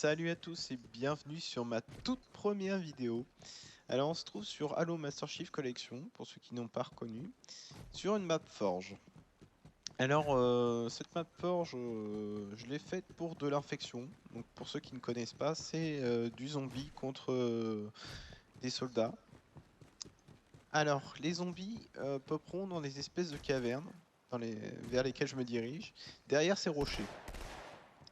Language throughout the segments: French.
Salut à tous et bienvenue sur ma toute première vidéo. Alors on se trouve sur Halo Master Chief Collection, pour ceux qui n'ont pas reconnu, sur une map Forge. Alors cette map Forge, je l'ai faite pour de l'infection. Donc pour ceux qui ne connaissent pas, c'est du zombie contre des soldats. Alors les zombies popperont dans des espèces de cavernes vers lesquelles je me dirige, derrière ces rochers.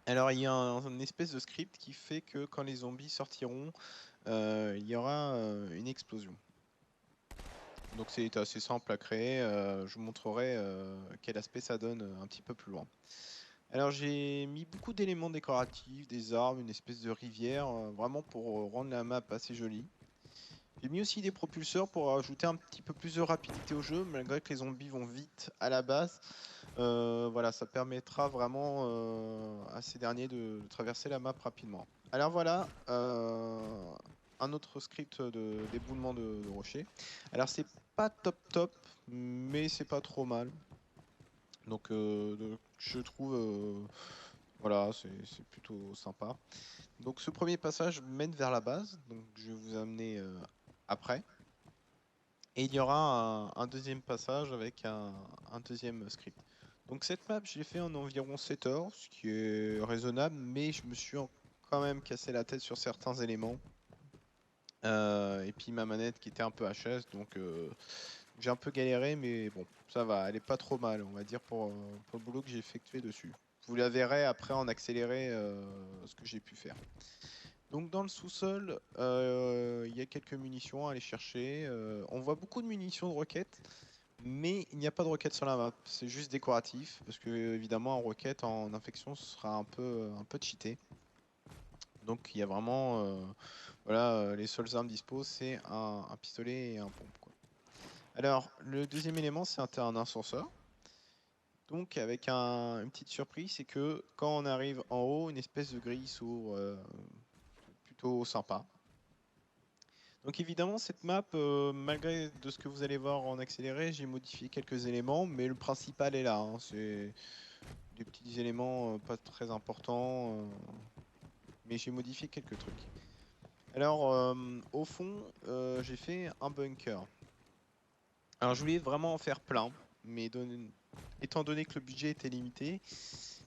Alors il y a un espèce de script qui fait que quand les zombies sortiront, il y aura une explosion. Donc c'est assez simple à créer. Je vous montrerai quel aspect ça donne un petit peu plus loin. Alors j'ai mis beaucoup d'éléments décoratifs, des arbres, une espèce de rivière, vraiment pour rendre la map assez jolie. J'ai mis aussi des propulseurs pour ajouter un petit peu plus de rapidité au jeu, malgré que les zombies vont vite à la base. Voilà, ça permettra vraiment à ces derniers de traverser la map rapidement. Alors voilà, un autre script d'éboulement de rocher. Alors c'est pas top top, mais c'est pas trop mal. Donc je trouve, voilà, c'est plutôt sympa. Donc ce premier passage mène vers la base, donc je vais vous amener après. Et il y aura un deuxième passage avec un deuxième script. Donc cette map, je l'ai fait en environ 7 heures, ce qui est raisonnable, mais je me suis quand même cassé la tête sur certains éléments. Et puis ma manette qui était un peu HS, donc j'ai un peu galéré, mais bon, ça va, elle est pas trop mal, on va dire, pour le boulot que j'ai effectué dessus. Vous la verrez après en accéléré ce que j'ai pu faire. Donc dans le sous-sol, il y a quelques munitions à aller chercher. On voit beaucoup de munitions de roquettes, mais il n'y a pas de roquettes sur la map. C'est juste décoratif, parce que évidemment, en roquette, en infection, ce sera un peu cheaté. Donc il y a vraiment, voilà, les seules armes dispo, c'est un pistolet et un pompe, quoi. Alors le deuxième élément, c'est un ascenseur. Donc avec une petite surprise, c'est que quand on arrive en haut, une espèce de grille s'ouvre, plutôt sympa. Donc évidemment, cette map, malgré de ce que vous allez voir en accéléré, j'ai modifié quelques éléments, mais le principal est là, hein. C'est des petits éléments pas très importants, mais j'ai modifié quelques trucs. Alors, au fond, j'ai fait un bunker. Alors je voulais vraiment en faire plein, mais étant donné que le budget était limité,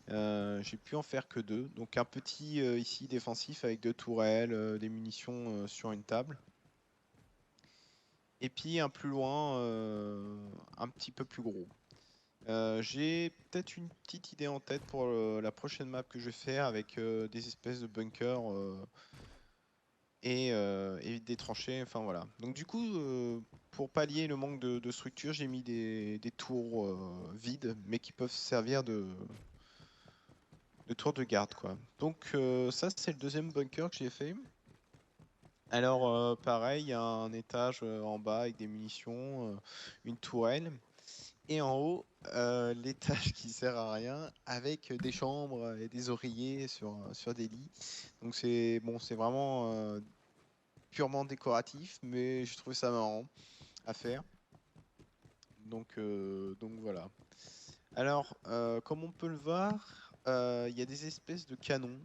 j'ai pu en faire que deux. Donc un petit ici défensif avec deux tourelles, des munitions sur une table. Et puis un plus loin, un petit peu plus gros. J'ai peut-être une petite idée en tête pour la prochaine map que je vais faire avec des espèces de bunkers et des tranchées. Enfin voilà. Donc du coup, pour pallier le manque de structure, j'ai mis des tours vides, mais qui peuvent servir de tours de garde, quoi. Donc ça, c'est le deuxième bunker que j'ai fait. Alors pareil, il y a un étage en bas avec des munitions, une tourelle. Et en haut, l'étage qui sert à rien, avec des chambres et des oreillers sur des lits. Donc c'est bon, c'est vraiment purement décoratif, mais je trouve ça marrant à faire. Donc voilà. Alors, comme on peut le voir, il y a des espèces de canons.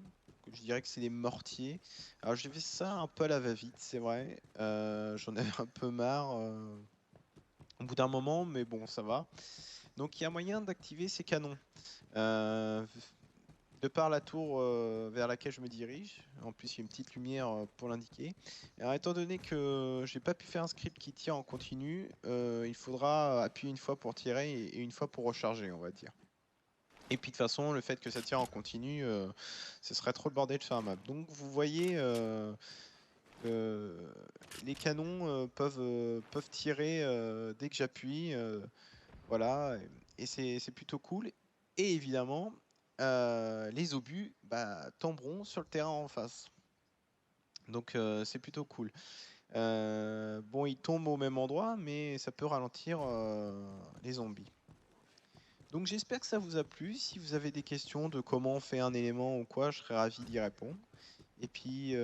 Je dirais que c'est des mortiers. Alors j'ai fait ça un peu à la va-vite, c'est vrai. J'en avais un peu marre au bout d'un moment, mais bon, ça va. Donc il y a moyen d'activer ces canons. Euh, de par la tour vers laquelle je me dirige, en plus il y a une petite lumière pour l'indiquer. Alors étant donné que j'ai pas pu faire un script qui tire en continu, il faudra appuyer une fois pour tirer et une fois pour recharger, on va dire. Et puis de toute façon, le fait que ça tire en continu, ce serait trop le bordel sur la map. Donc vous voyez, euh, les canons peuvent tirer dès que j'appuie. Voilà, et c'est plutôt cool. Et évidemment, les obus tomberont sur le terrain en face. Donc c'est plutôt cool. Bon, ils tombent au même endroit, mais ça peut ralentir les zombies. Donc j'espère que ça vous a plu. Si vous avez des questions de comment on fait un élément ou quoi, je serais ravi d'y répondre. Et puis,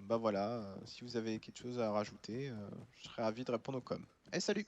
bah voilà, si vous avez quelque chose à rajouter, je serais ravi de répondre au com. Allez, salut!